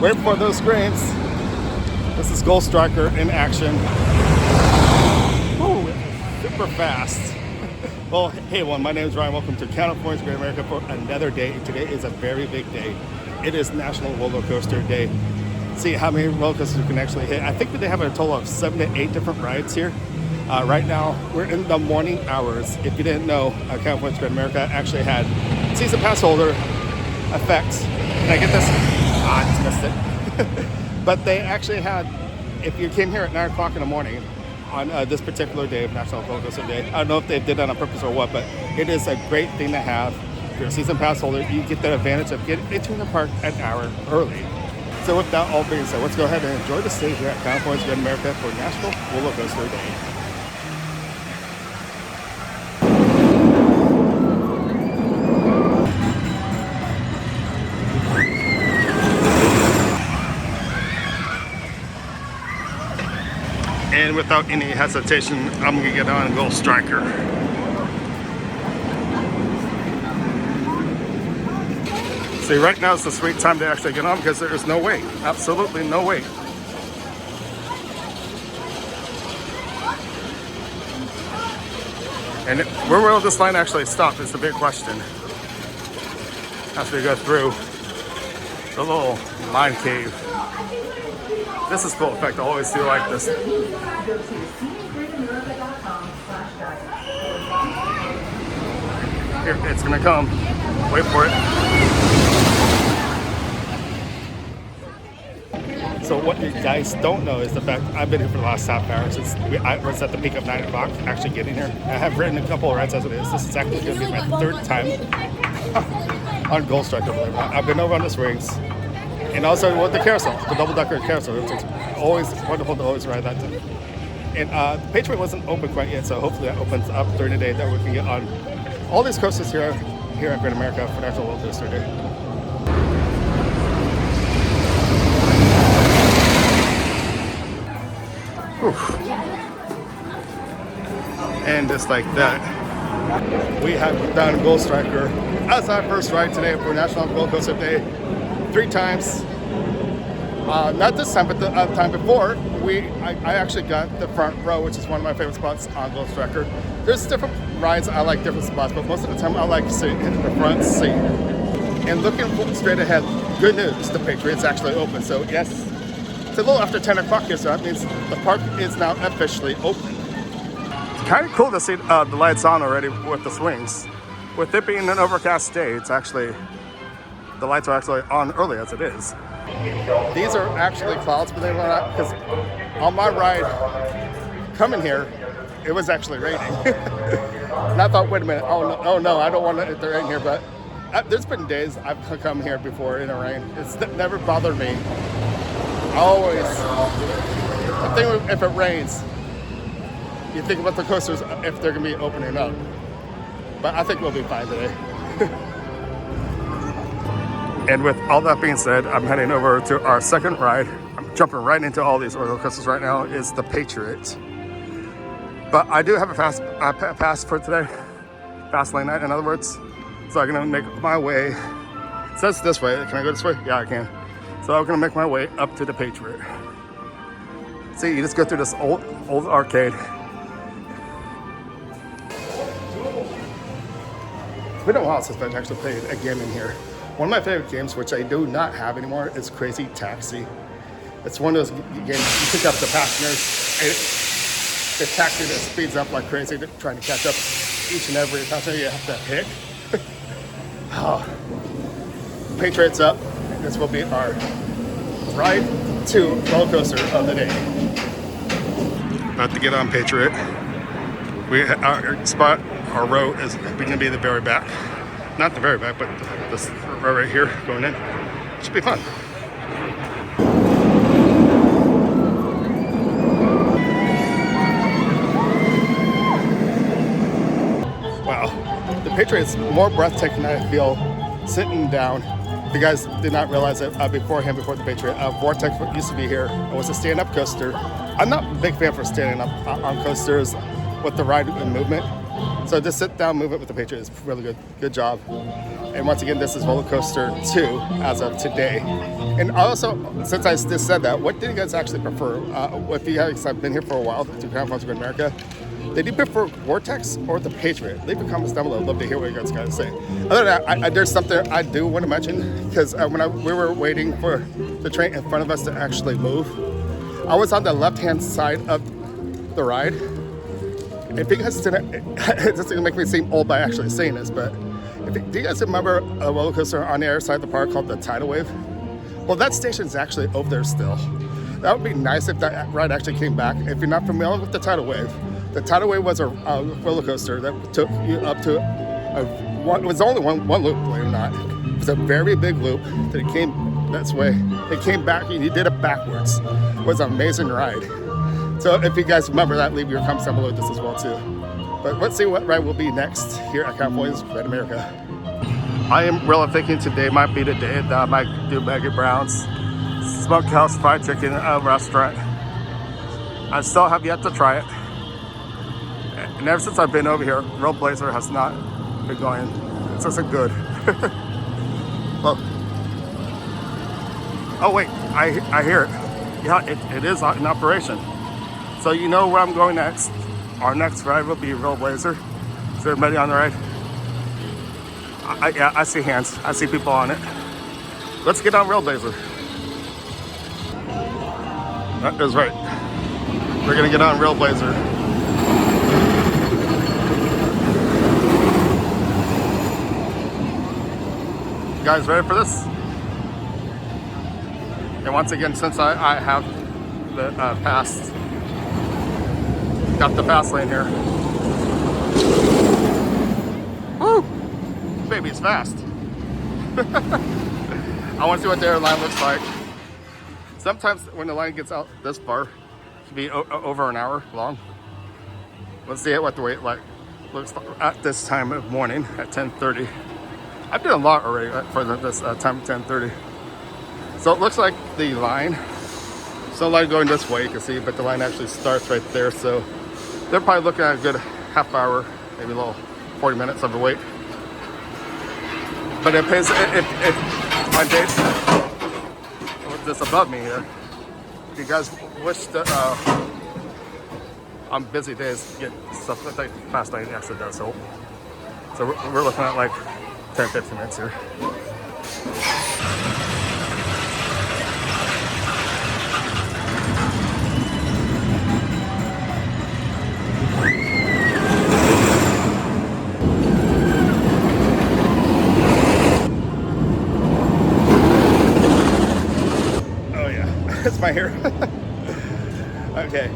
Wait for those screens. This is Gold Striker in action. Woo, super fast. Well, hey everyone, my name is Ryan. Welcome to California's Great America for another day. Today is a very big day. It is National Roller Coaster Day. See how many roller coasters you can actually hit. I think they have a total of 7 to 8 different rides here. Right now, we're in the morning hours. If you didn't know, California's Great America actually had season pass holder effects. Can I get this? I just missed it. But they actually had, if you came here at 9 o'clock in the morning on this particular day of National Roller Coaster Day, I don't know if they did that on purpose or what, but it is a great thing to have. If you're a season pass holder, you get the advantage of getting into the park an hour early. So with that all being said, let's go ahead and enjoy the stay here at California's Great America for National Roller Coaster Day. And without any hesitation, I'm gonna get on Gold Striker. See, right now is the sweet time to actually get on because there is no wait. Absolutely no wait. And where will this line actually stop is the big question. After we go through the little mine cave. This is cool. In fact, I always do like this. Here, it's gonna come. Wait for it. So what you guys don't know is the fact I've been here for the last half hour since I was at the peak of 9 o'clock actually getting here. I have ridden a couple of rides as it is. This is actually going to be my 3rd time on Gold Striker. I've been over on the swings and also with the carousel, the double-decker carousel. It's always wonderful to always ride that too. And the Patriot wasn't open quite yet, so hopefully that opens up during the day that we can get on all these coasters here at Great America for National Roller Coaster Day. Whew. And just like that, we have done Gold Striker as our first ride today for National Roller Coaster Day 3 times. Not this time, but the time before, I actually got the front row, which is one of my favorite spots on Gold Striker. There's different rides, I like different spots, but most of the time I like to sit in the front seat. And looking straight ahead, good news, the Patriot's actually open. So yes, it's a little after 10 o'clock here, so that means the park is now officially open. It's kind of cool to see the lights on already with the swings. With it being an overcast day, it's actually, the lights are actually on early as it is. These are actually clouds, believe it or not, because on my ride coming here, it was actually raining. And I thought, wait a minute, oh no, I don't want it to rain here, but there's been days I've come here before in the rain. It's never bothered me. Always. The thing if it rains, you think about the coasters if they're gonna be opening up. But I think we'll be fine today. And with all that being said, I'm heading over to our second ride. I'm jumping right into all these roller coasters right now. Is the Patriot. But I do have a pass for today. Fast lane night, in other words. So I'm gonna make my way. It says this way. Can I go this way? Yeah, I can. So I'm gonna make my way up to the Patriot. See, you just go through this old arcade. It's been a while since I've actually played a game in here. One of my favorite games, which I do not have anymore, is Crazy Taxi. It's one of those games you pick up the passengers, and the taxi that speeds up like crazy, trying to catch up each and every passenger you have to pick. Oh. Patriot's up. This will be our ride 2 roller coaster of the day. About to get on Patriot. Our spot, our row is going to be the very back. Not the very back, but this row right here going in. Should be fun. Wow, the Patriot's more breathtaking than I feel sitting down. If you guys did not realize it before the Patriot, Vortex used to be here. It was a stand-up coaster. I'm not a big fan for standing up on coasters with the ride and movement. So just sit down movement with the Patriot is really good. Good job. And once again, this is roller coaster 2 as of today. And also, since I just said that, what do you guys actually prefer? If you guys have been here for a while, to Grand Falls, America, did you prefer Vortex or the Patriot? Leave a comment down below. I'd love to hear what you guys got to say. Other than that, there's something I do want to mention, because when we were waiting for the train in front of us to actually move, I was on the left-hand side of the ride. If you guys didn't, it's going to make me seem old by actually saying this, but do you guys remember a roller coaster on the other side of the park called the Tidal Wave? Well, that station's actually over there still. That would be nice if that ride actually came back. If you're not familiar with the Tidal Wave was a roller coaster that took you up to it was only one loop, believe it or not. It was a very big loop that it came this way. It came back and you did it backwards. It was an amazing ride. So if you guys remember that, leave your comments down below this as well too. But let's see what ride will be next here at California's Red America. I am really thinking today might be the day that I might do Maggie Brown's Smokehouse Fried Chicken restaurant. I still have yet to try it. And ever since I've been over here, Roadblazer has not been going. It's just good. Well, oh wait, I hear it. Yeah, it is in operation. So you know where I'm going next. Our next ride will be Roadblazer. Is everybody on the ride? Yeah, I see hands. I see people on it. Let's get on Roadblazer. That is right. We're gonna get on Railblazer. You guys ready for this? And once again, since I have the pass, got the fast lane here. Woo! Baby's fast. I want to see what their line looks like. Sometimes when the line gets out this far, it can be over an hour long. Let's see what the wait like looks like at this time of morning at 10:30. I've done a lot already for this time 10:30. So it looks like the line, so line going this way, you can see, but the line actually starts right there. So they're probably looking at a good half hour, maybe a little 40 minutes of the wait. But it pays if my date this above me here. If you guys wish to on busy days get stuff like fast lane actually does help. So we're looking at like 10-15 minutes here. It's my hair. Okay,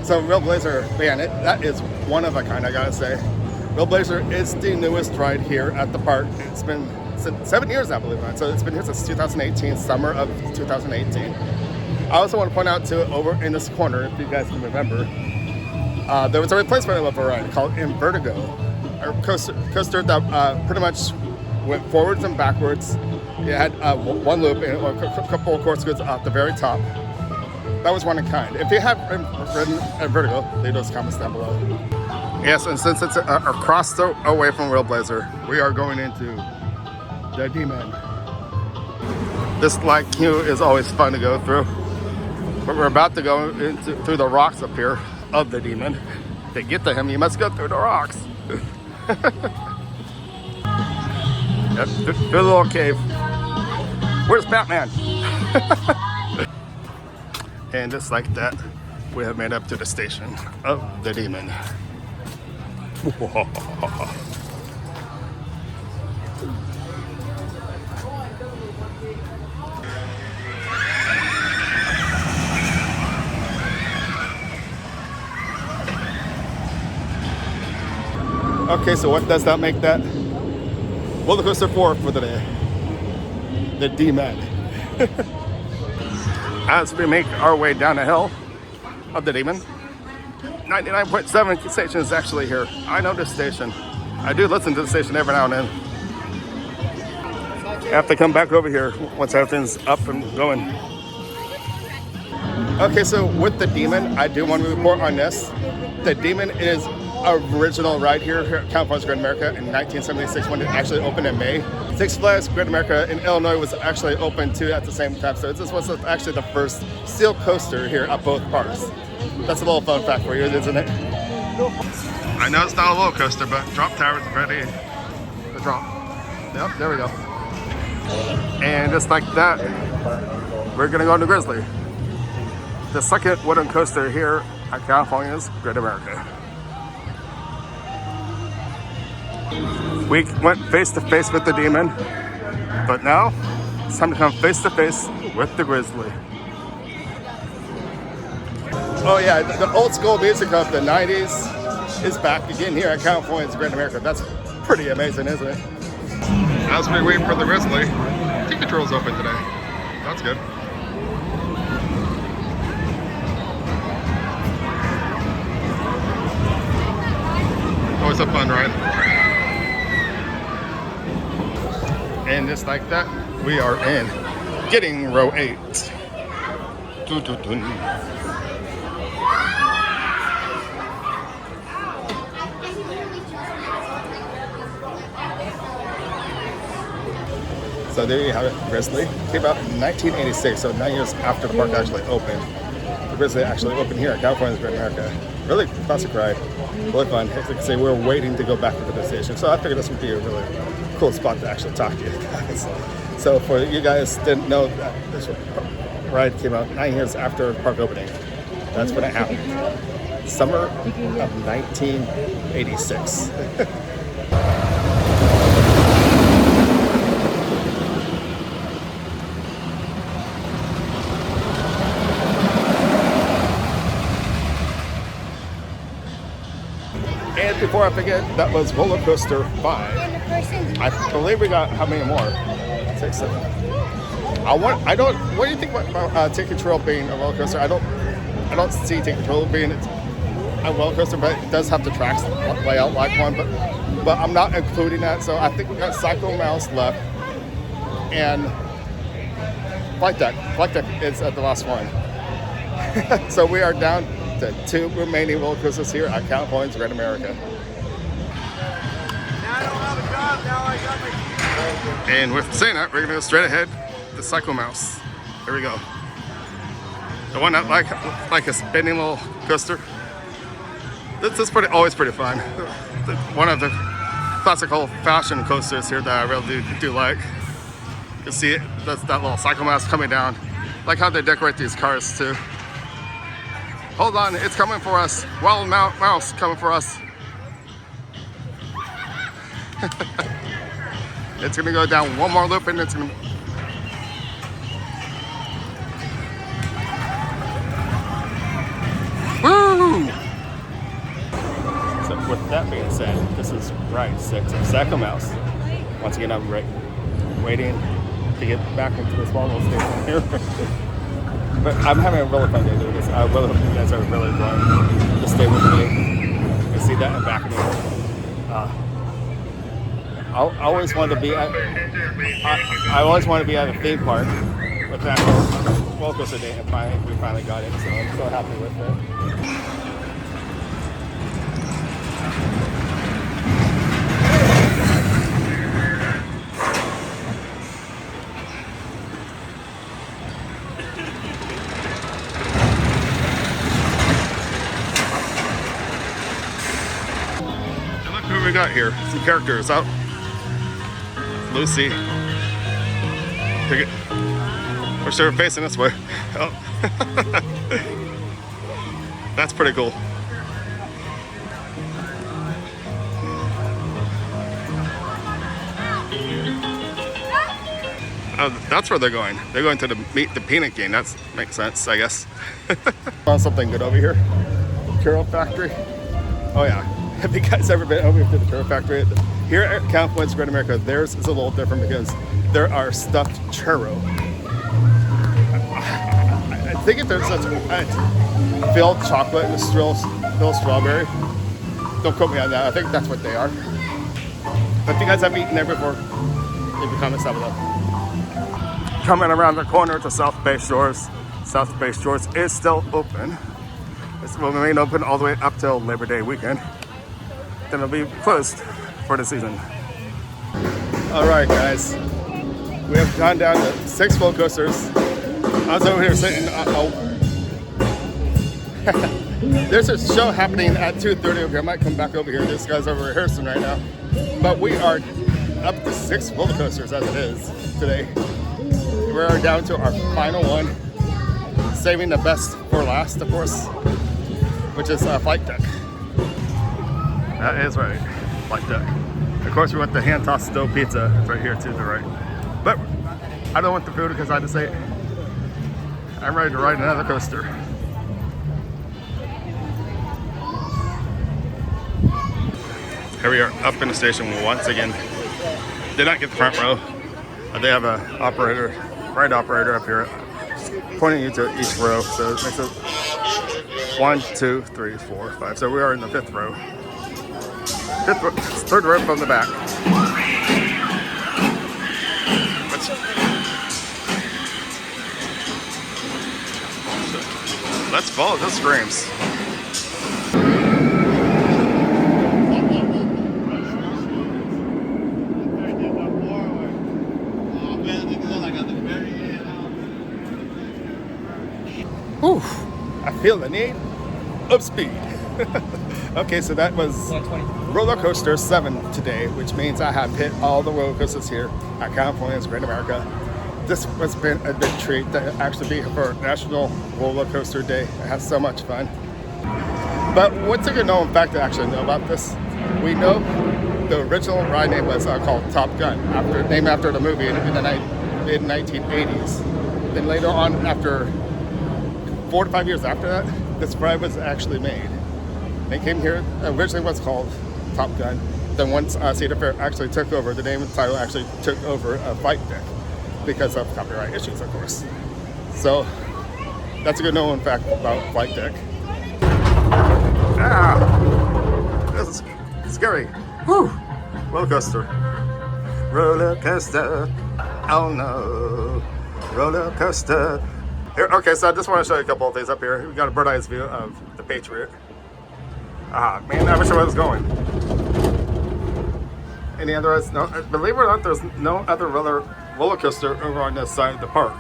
so Railblazer, man, that is one of a kind, I gotta say. Railblazer is the newest ride here at the park. It's been 7 years, I believe. So it's been here since 2018, summer of 2018. I also want to point out too, over in this corner, if you guys can remember, there was a replacement of a ride called Invertigo, a coaster that pretty much went forwards and backwards. It had one loop and a couple of course goods at the very top. That was one in kind. If you have ridden a Vertigo, leave those comments down below. Yes, and since it's across away from Railblazer, we are going into the D-Man. This light queue is always fun to go through. But we're about to go through the rocks up here of the D-Man. To get to him, you must go through the rocks. Yep, through the little cave. Where's Batman? And just like that, we have made up to the station of the Demon. Okay, so what does that make that? Roller coaster 4 for the day. The D-Man. As we make our way down the hill of the Demon, 99.7 station is actually here. I know this station. I do listen to the station every now and then. I have to come back over here once everything's up and going. Okay, so with the Demon, I do want to report on this. The Demon is original ride here at California's Great America in 1976 when it actually opened in May. Six Flags Great America in Illinois was actually open too at the same time. So this was actually the first steel coaster here at both parks. That's a little fun fact for you, isn't it? I know it's not a roller coaster, but drop tower is ready to drop. Yep, there we go. And just like that, we're gonna go to Grizzly, the second wooden coaster here at California's Great America. We went face to face with the demon, but now it's time to come face to face with the Grizzly. Oh yeah, the old school music of the 90s is back again here at California's Great America. That's pretty amazing, isn't it? As we wait for the Grizzly, ticket control's open today. That's good. Always a fun ride. And just like that, we are in getting row 8. Dun, dun, dun. So there you have it, Grizzly. Came out in 1986, so 9 years after the park actually opened. The Grizzly actually opened here at California's Great America. Really classic ride, really fun. As I can say, we were waiting to go back to the destination, so I figured this would be a really cool spot to actually talk to you guys. So for you guys didn't know that this ride came out 9 years after park opening. That's when it happened. Summer of 1986. And before I forget, that was roller coaster 5. I believe we got how many more? 6, 7. What do you think about Ticket Trail being a roller coaster? I don't see Ticket Trail being a roller coaster, but it does have the tracks lay out like one. But I'm not including that. So I think we got Psycho Mouse left, and Flight Deck. Flight Deck is at the last one. So we are down to 2 remaining roller coasters here at California's Great America. And with saying that, we're gonna go straight ahead to Psycho Mouse. Here we go. The one that like a spinning little coaster. This is always pretty fun. One of the classic old-fashioned coasters here that I really do like. You can see it. That's that little Psycho Mouse coming down. Like how they decorate these cars too. Hold on, it's coming for us. Wild Mouse coming for us. It's gonna go down one more loop and it's gonna... Woo! So with that being said, this is ride 6 of Psycho Mouse. Once again, I'm waiting to get back into the small little station here. But I'm having a really fun day doing this. I really hope you guys are really enjoying. Just stay with me. You can see that in the back of me. I always wanted to be at. I always wanted to be at a theme park with that roller coaster day, and we finally got it. So I'm so happy with it. Who we got here? Some characters out. Lucy. Wish they were facing this way. Oh. That's pretty cool. Oh, that's where they're going. They're going to meet the peanut game. That makes sense, I guess. Found something good over here. Churro Factory. Oh yeah. Have you guys ever been over to the Churro Factory? Here at California's Great America, theirs is a little different because there are stuffed churro. I think if there's such filled chocolate and filled strawberry, don't quote me on that. I think that's what they are. But if you guys have eaten there before, leave the comments down below. Coming around the corner to South Bay Shores. South Bay Shores is still open. It will remain open all the way up till Labor Day weekend. then it'll be closed for the season. All right, guys. We have gone down to 6 roller coasters. I was over here sitting. There's a show happening at 2:30 over here. I might come back over here. This guy's over rehearsing right now. But we are up to 6 roller coasters as it is today. We're down to our final one, saving the best for last, of course, which is Flight Deck. That is right, Flight Deck. Of course, we want the hand-tossed stove pizza. It's right here to the right. But I don't want the food because I just ate. I'm ready to ride another coaster. Here we are up in the station once again. Did not get the front row. They have a ride operator up here pointing you to each row. So it makes it 1, 2, 3, 4, 5. So we are in the 5th row. 3rd row from the back. Let's follow the screams. Ooh, I feel the need of speed. Okay, so that was roller coaster 7 today, which means I have hit all the roller coasters here at California's Great America. This has been a big treat to actually be here for National Roller Coaster Day. I had so much fun. But what's a good known fact to actually know about this? We know the original ride name was called Top Gun, named after the movie in the mid-1980s. Then later on, after 4 to 5 years after that, this ride was actually made. They came here, originally was called Top Gun. Then once Cedar Fair actually took over, the name and title actually took over Flight Deck because of copyright issues, of course. So that's a good known fact about Flight Deck. Ah, this is scary. Whew. Roller coaster. Roller coaster. Oh no. Roller coaster. Here, okay, so I just want to show you a couple of things up here. We got a bird's eye view of the Patriot. Ah, man, I wish I was going. Any other? No, believe it or not, there's no other roller coaster over on this side of the park.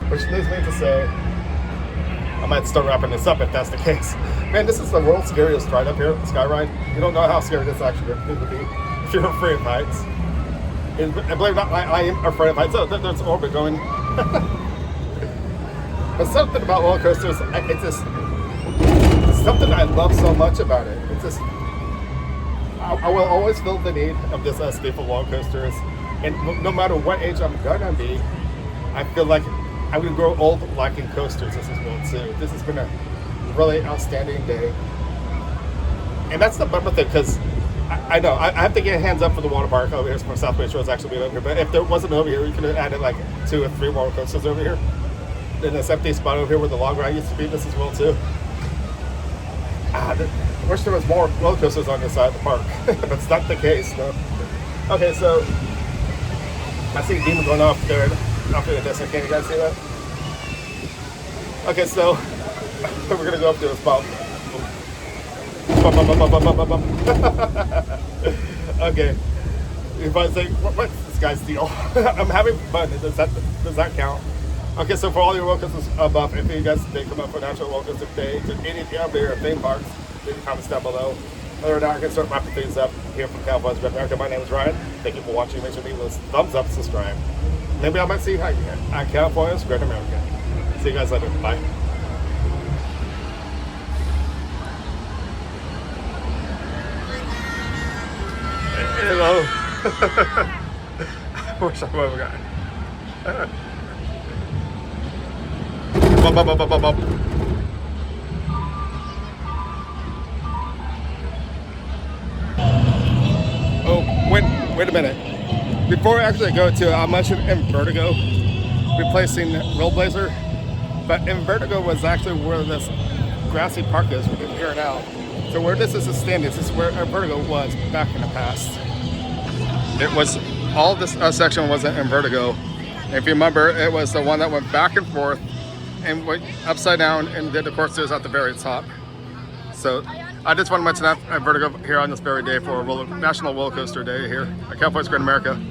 Which leads me to say, I might start wrapping this up if that's the case. Man, this is the world's scariest ride up here, Sky Ride. You don't know how scary this actually would be if you're afraid of heights. And believe it or not, I am afraid of heights. So there's orbit going. But something about roller coasters, it's just something I love so much about it. It's just, I will always feel the need of this escape for roller coasters. And no matter what age I'm gonna be, I feel like I'm gonna grow old liking coasters as well too. This has been a really outstanding day. And that's the bummer thing, because I know I have to get hands up for the water park over here from South Bay Shores actually being over here. But if there wasn't over here, we could have added like 2 or 3 roller coasters over here. In this empty spot over here where the log ride used to be, this as well too. I wish there was more roller coasters on this side of the park, but it's not the case. No. Okay, so I see Demon going off there, off in the distance. Can you guys see that? Okay, so we're gonna go up to the spot. Okay, you might say, what's this guy's deal? I'm having fun. Does that count? Okay, so for all your roller coasters above, if you guys did come up for National Roller Coaster Day to any of your theme parks, leave your comments down below. Other than that, I can start wrapping things up here from California's Great America. My name is Ryan. Thank you for watching. Make sure to leave those thumbs up, subscribe. Maybe I might see you at California's Great America. See you guys later. Bye. Hello. I wish I would have gotten. Oh, wait a minute. Before I actually go to, I mentioned Invertigo replacing Rollblazer, but Invertigo was actually where this grassy park is here now. So where this is standing, this is where Invertigo was back in the past. It was, all this section was in Invertigo. If you remember, it was the one that went back and forth and went upside down and did the courses at the very top. So I just want to mention that at Vertigo here on this very day for National Roller Coaster Day here at California's Great America.